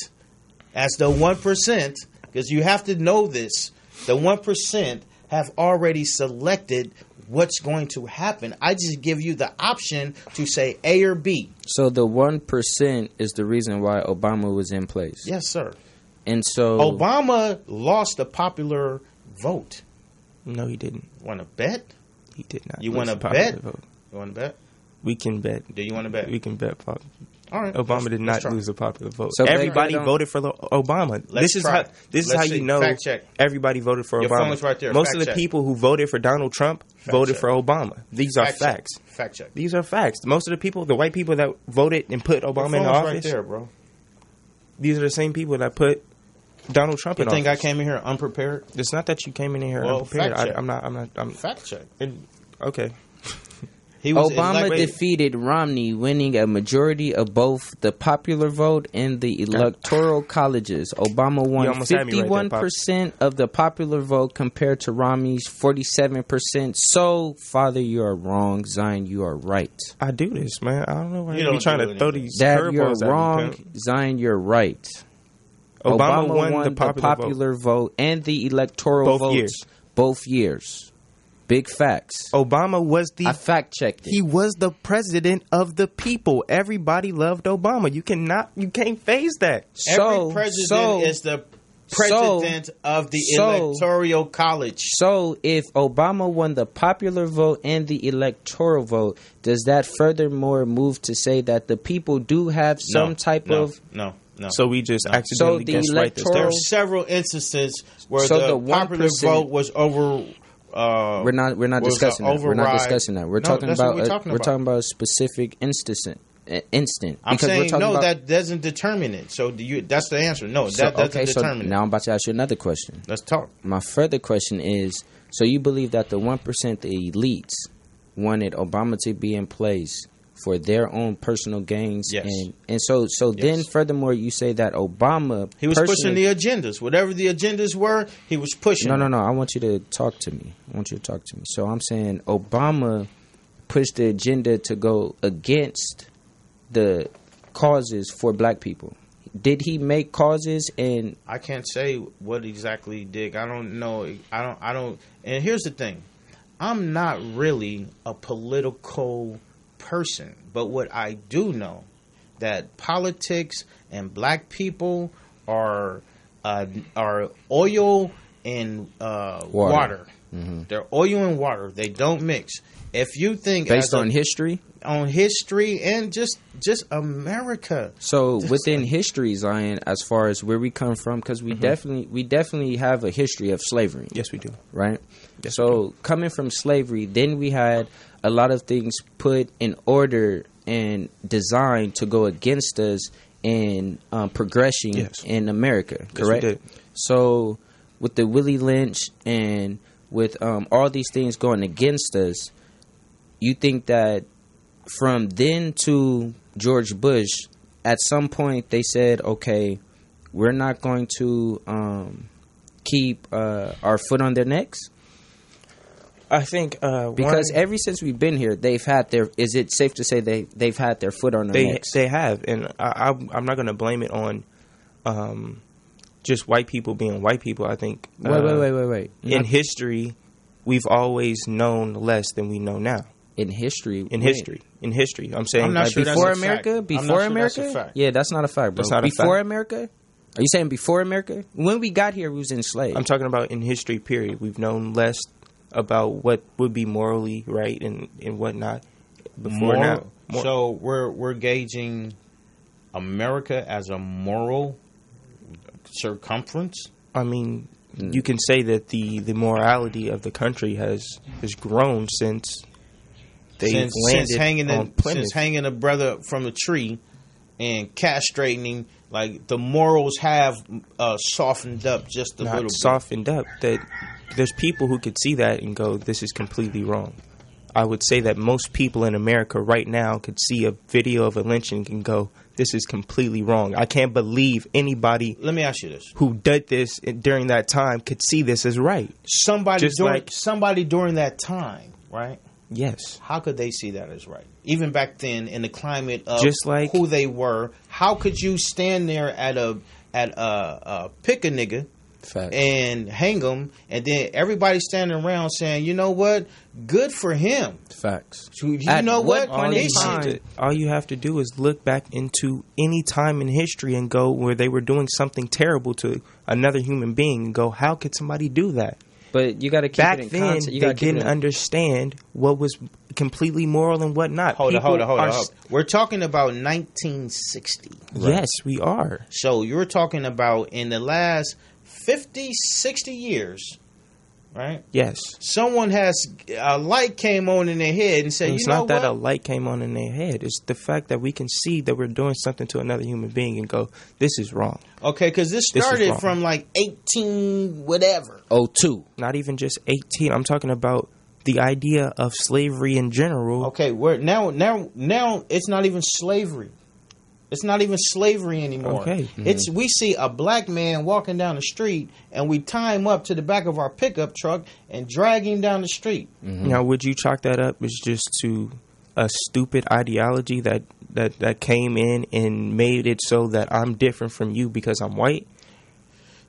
because you have to know this, the 1% have already selected what's going to happen. I just give you the option to say A or B. So the 1% is the reason why Obama was in place. Yes, sir. And so Obama lost the popular vote. No, he didn't. Want to bet? He did not. You want to bet? You want to bet? We can bet. Do you want to bet? We can bet. All right. Obama did not lose the popular vote. So everybody voted for Obama. This is how you know everybody voted for Your Obama. phone is right there. Most of the people who voted for Donald Trump voted for Obama. These are facts. Fact check. These are facts. Most of the people, the white people that voted and put Obama in office. Right there, bro. these are the same people that put Donald Trump in office. You think I came in here unprepared? It's not that you came in here unprepared. I'm fact check. Okay. Obama defeated Romney, winning a majority of both the popular vote and the electoral colleges. Obama won 51% of the popular vote compared to Romney's 47%. So, Father, you are wrong. Zion, you are right. I do this, man. I don't know why you're trying to throw these Dad, you're curveballs wrong. at me. Zion, you're right. Obama won the popular vote and the electoral votes. Both years. Big facts. Obama was I fact checked it. He was the president of the people. Everybody loved Obama. You can't phase that. Every president is the president of the electoral college. So if Obama won the popular vote and the electoral vote, does that furthermore move to say that the people do have some type of... No. So we just accidentally guessed right this. There are several instances where the popular vote was over... we're not discussing that. We're not discussing that. We're talking about a specific instant. I'm saying that doesn't determine it. So that's the answer. No, that doesn't determine it. Now I'm about to ask you another question. Let's talk. My further question is: so you believe that the 1%, the elites, wanted Obama to be in place for their own personal gains? Yes. And so then furthermore, you say that Obama he was pushing the agendas. Whatever the agendas were, he was pushing. No. I want you to talk to me. So I'm saying Obama pushed the agenda to go against the causes for black people. Did he make causes? And I can't say what exactly he did. I don't know. I don't. And here's the thing. I'm not really a political person, but what I do know that politics and black people are oil and water. Mm-hmm. They're oil and water. They don't mix. If you think based on history and just America. So within history, Zion, as far as where we come from, because we definitely have a history of slavery. Yes, we do. Right. Yes, so coming from slavery, then we had a lot of things put in order and designed to go against us in progression in America. Correct. Yes, we did. So with the Willie Lynch and with all these things going against us, you think that from then to George Bush, at some point they said, okay, we're not going to keep our foot on their necks? I think because ever since we've been here, they've had their. Is it safe to say they've had their foot on their necks? They have, and I'm not going to blame it on just white people being white people. I think wait. In history, we've always known less than we know now. In history, I'm saying I'm not sure before that's America. Before America, that's a fact. Yeah, that's not a fact, bro. That's not before a fact. America. Are you saying before America? When we got here, we was enslaved. I'm talking about in history. Period. We've known less about what would be morally right and whatnot before now. So we're gauging America as a moral circumference. I mean, you can say that the morality of the country has grown since they've landed since hanging a brother from a tree and castrating. Like the morals have softened up just a little bit. Softened up. That there's people who could see that and go, "This is completely wrong." I would say that most people in America right now could see a video of a lynching and go, "This is completely wrong." I can't believe anybody. Let me ask you this: who did this during that time could see this as right? Somebody during that time, right? Yes. How could they see that as right? Even back then, in the climate of just like who they were, how could you stand there at a pick a nigga and hang him, and then everybody standing around saying, "You know what? Good for him." Facts. You know what? All you have to do is look back into any time in history and go where they were doing something terrible to another human being and go, "How could somebody do that?" But you got to keep back it in then, context. they didn't understand what was completely moral and what not. Hold on. We're talking about 1960. Right? Yes, we are. So you're talking about in the last 50, 60 years, right? Yes. Someone has a light came on in their head and said, It's not that a light came on in their head. It's the fact that we can see that we're doing something to another human being and go, this is wrong. Okay, because this started from like 18 whatever. 02. Not even just 18. I'm talking about the idea of slavery in general. Okay, now it's not even slavery. It's not even slavery anymore. Okay. It's we see a black man walking down the street and we tie him up to the back of our pickup truck and drag him down the street. Now, would you chalk that up as just to a stupid ideology that came in and made it so that I'm different from you because I'm white?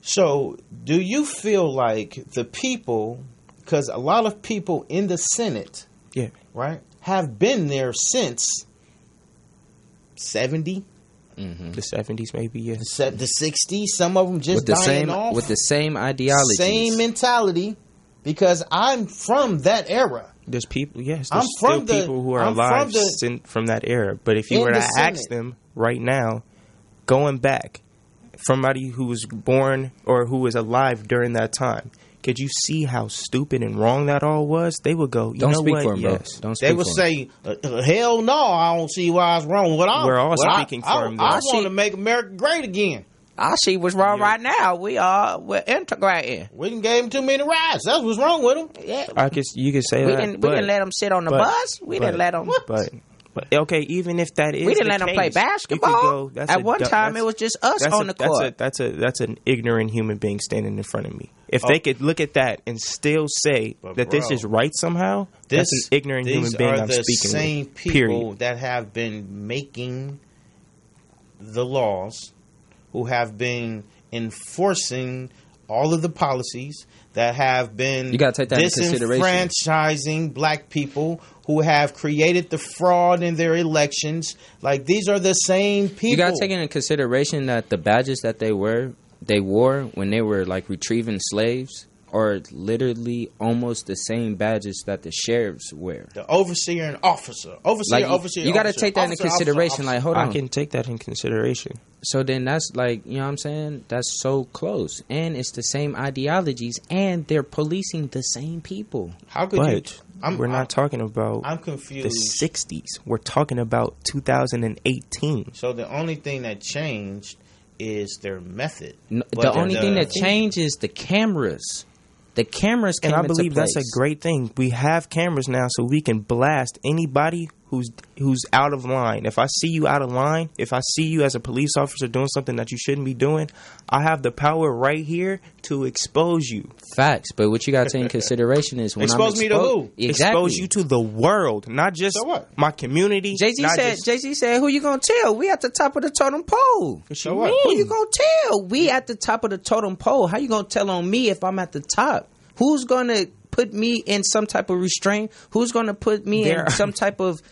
So, do you feel like the people, because a lot of people in the Senate, right, have been there since 70? The 70s, maybe, yeah. The 60s, some of them just dying off. With the same ideology. Same mentality, because I'm from that era. There's people, yes, there's still people who are alive from that era. But if you were to ask them right now, going back, somebody who was born or who was alive during that time, could you see how stupid and wrong that all was? They would go, you don't know speak what? For him, yes. bro. Don't speak they would say, hell no, I don't see why it's wrong. We're all speaking for him. I want to make America great again. I see what's wrong right now. We're integrating. We didn't give him too many rides. That's what's wrong with him. Yeah. You could say that. We didn't let him sit on the bus. We didn't let him. But okay, even if that is, we didn't let them play basketball. At one time, it was just us on the court. That's an ignorant human being standing in front of me. If they could look at that and still say that this is right somehow, that's an ignorant human being I'm speaking with. These are the same people that have been making the laws, who have been enforcing all of the policies, that have been disenfranchising black people, who have created the fraud in their elections. Like, these are the same people. You got to take into consideration that the badges that they wore when they were like retrieving slaves are literally almost the same badges that the sheriffs wear. The overseer and officer. You got to take that into consideration. Like, hold on. I can take that in consideration. So then that's like, you know what I'm saying? That's so close. And it's the same ideologies, and they're policing the same people. How could you... We're not talking about I'm confused. The 60s. We're talking about 2018. So the only thing that changed is their method. No, the only thing that changed is the cameras. The cameras came into place. And I believe that's a great thing. We have cameras now, so we can blast anybody who's out of line. If I see you out of line, if I see you as a police officer doing something that you shouldn't be doing, I have the power right here to expose you. Facts, but what you got to take in consideration is when expose me to who? Exactly. Expose you to the world, not just my community. Jay-Z said, who you gonna tell? We at the top of the totem pole. So what? Who you gonna tell? We at the top of the totem pole. How you gonna tell on me if I'm at the top? Who's gonna put me in some type of restraint? Who's gonna put me in some type of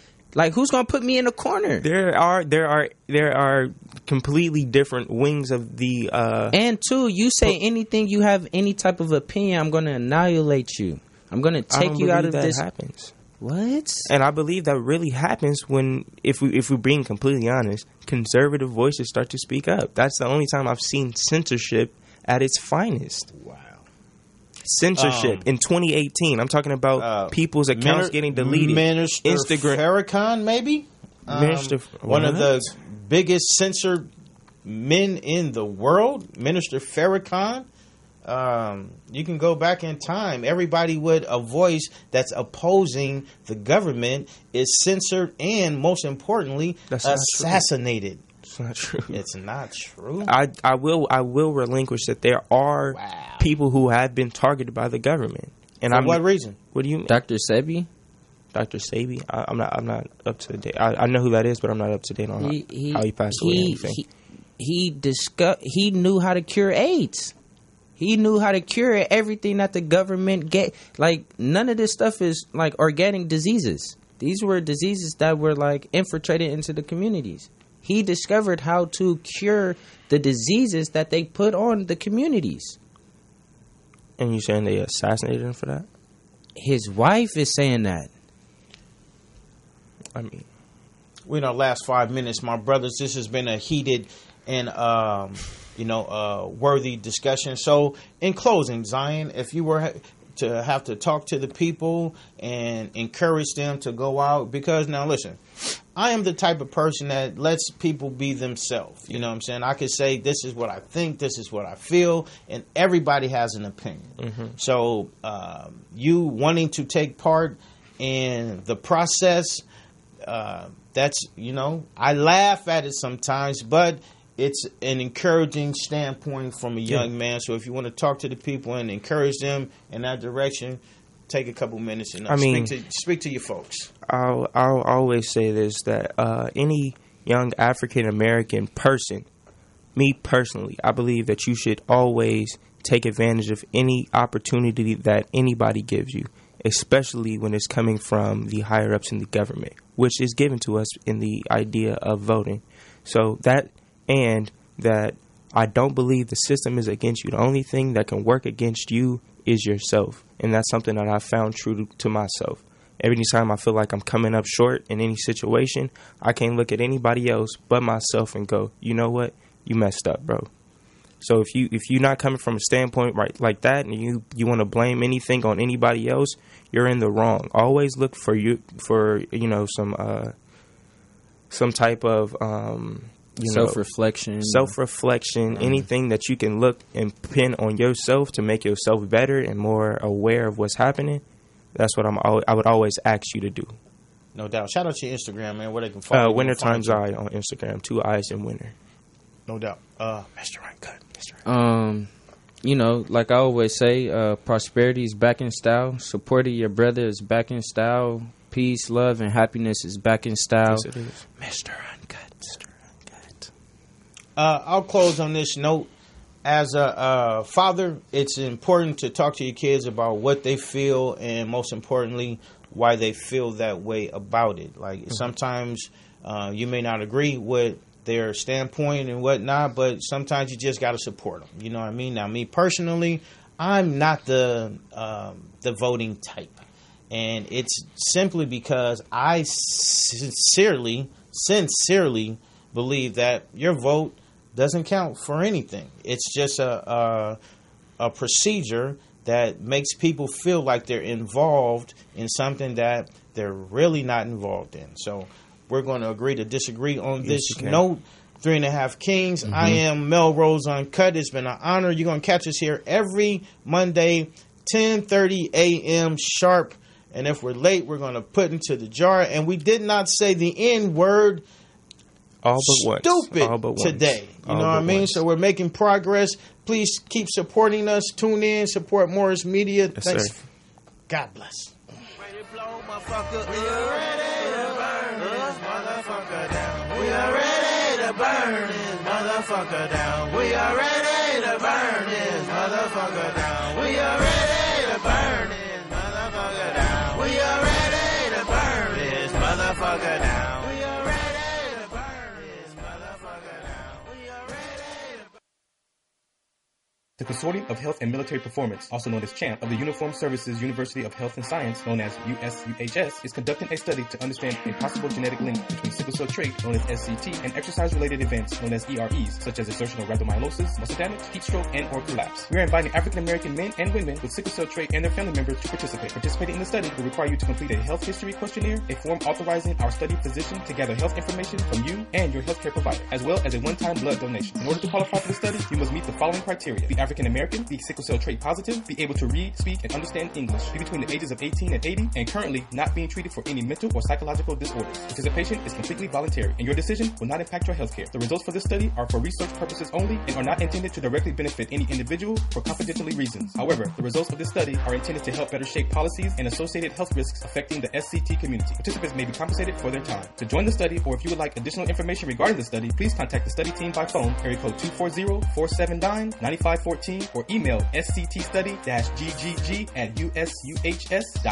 who's gonna put me in a corner? There are completely different wings of the and two, you say anything, you have any type of opinion, I'm gonna annihilate you. I'm gonna take you out of this. Happens. What? And I believe that really happens when, if we're being completely honest, conservative voices start to speak up. That's the only time I've seen censorship at its finest. Wow. Censorship in 2018. I'm talking about people's accounts getting deleted. Minister Farrakhan, maybe? One of the biggest censored men in the world, Minister Farrakhan. You can go back in time. Everybody with a voice that's opposing the government is censored and, most importantly, assassinated. It's not true. It's not true. I will relinquish that there are people who have been targeted by the government. And for what reason? What do you mean? Dr. Sebi? Dr. Sebi? I'm not up to date. I know who that is, but I'm not up to date on how he passed away or anything. He knew how to cure AIDS. He knew how to cure everything that the government get. Like, none of this stuff is like organic diseases. These were diseases that were like infiltrated into the communities. He discovered how to cure the diseases that they put on the communities. And you saying they assassinated him for that? His wife is saying that. I mean, we in our last 5 minutes, my brothers. This has been a heated and worthy discussion. So, in closing, Zion, if you were to have to talk to the people and encourage them to go out. Because now listen, I am the type of person that lets people be themselves. You know what I'm saying? I could say, this is what I think, this is what I feel, and everybody has an opinion. Mm-hmm. So you wanting to take part in the process, that's, you know, I laugh at it sometimes, but it's an encouraging standpoint from a young man. So if you want to talk to the people and encourage them in that direction, take a couple minutes and speak to your folks. I'll always say this, that any young African American person, me personally, I believe that you should always take advantage of any opportunity that anybody gives you, especially when it's coming from the higher ups in the government, which is given to us in the idea of voting. So that I don't believe the system is against you. The only thing that can work against you is yourself. And that's something that I found true to myself. Every time I feel like I'm coming up short in any situation, I can't look at anybody else but myself and go, you know what? You messed up, bro. So if you're not coming from a standpoint right like that, and you want to blame anything on anybody else, you're in the wrong. Always look for some type of self-reflection, anything that you can look and pin on yourself to make yourself better and more aware of what's happening. That's what I would always ask you to do. No doubt. Shout out to your Instagram, man. Where they can follow Winter Times Eye on Instagram. 2 eyes in winter. No doubt. Mr. Uncutt. You know, like I always say, prosperity is back in style. Support of your brother is back in style. Peace, love, and happiness is back in style. Yes, it is. Mr. Uncutt. Mr. Uncutt. I'll close on this note. As a father, it's important to talk to your kids about what they feel, and most importantly, why they feel that way about it. Like, sometimes you may not agree with their standpoint and whatnot, but sometimes you just got to support them. You know what I mean? Now, me personally, I'm not the voting type. And it's simply because I sincerely believe that your vote doesn't count for anything. It's just a procedure that makes people feel like they're involved in something that they're really not involved in. So we're going to agree to disagree on this note. 3.5 Kings. Mm-hmm. I am Mellroz Uncut. It's been an honor. You're going to catch us here every Monday, 10:30 a.m. sharp. And if we're late, we're going to put into the jar. And we did not say the N word. All but stupid today. You know what I mean? So we're making progress. Please keep supporting us. Tune in. Support Morris Media. Yes, thanks. Sir. God bless. We are ready to burn this motherfucker down. We are ready to burn this motherfucker down. We are ready to burn this motherfucker down. We are ready to burn this motherfucker down. We are ready to burn this motherfucker down. We are ready to burn. The Consortium of Health and Military Performance, also known as CHAMP, of the Uniformed Services University of Health and Science, known as USUHS, is conducting a study to understand a possible genetic link between sickle cell trait, known as SCT, and exercise-related events, known as EREs, such as exertional rhabdomyolysis, muscle damage, heat stroke, and or collapse. We are inviting African-American men and women with sickle cell trait and their family members to participate. Participating in the study will require you to complete a health history questionnaire, a form authorizing our study physician to gather health information from you and your healthcare provider, as well as a one-time blood donation. In order to qualify for the study, you must meet the following criteria: be African American, be sickle cell trait positive, be able to read, speak, and understand English, be between the ages of 18 and 80, and currently not being treated for any mental or psychological disorders. Participation is completely voluntary, and your decision will not impact your healthcare. The results for this study are for research purposes only and are not intended to directly benefit any individual for confidentiality reasons. However, the results of this study are intended to help better shape policies and associated health risks affecting the SCT community. Participants may be compensated for their time. To join the study, or if you would like additional information regarding the study, please contact the study team by phone, area code 240-479-9514, or email sctstudy-ggg@usuhs.edu.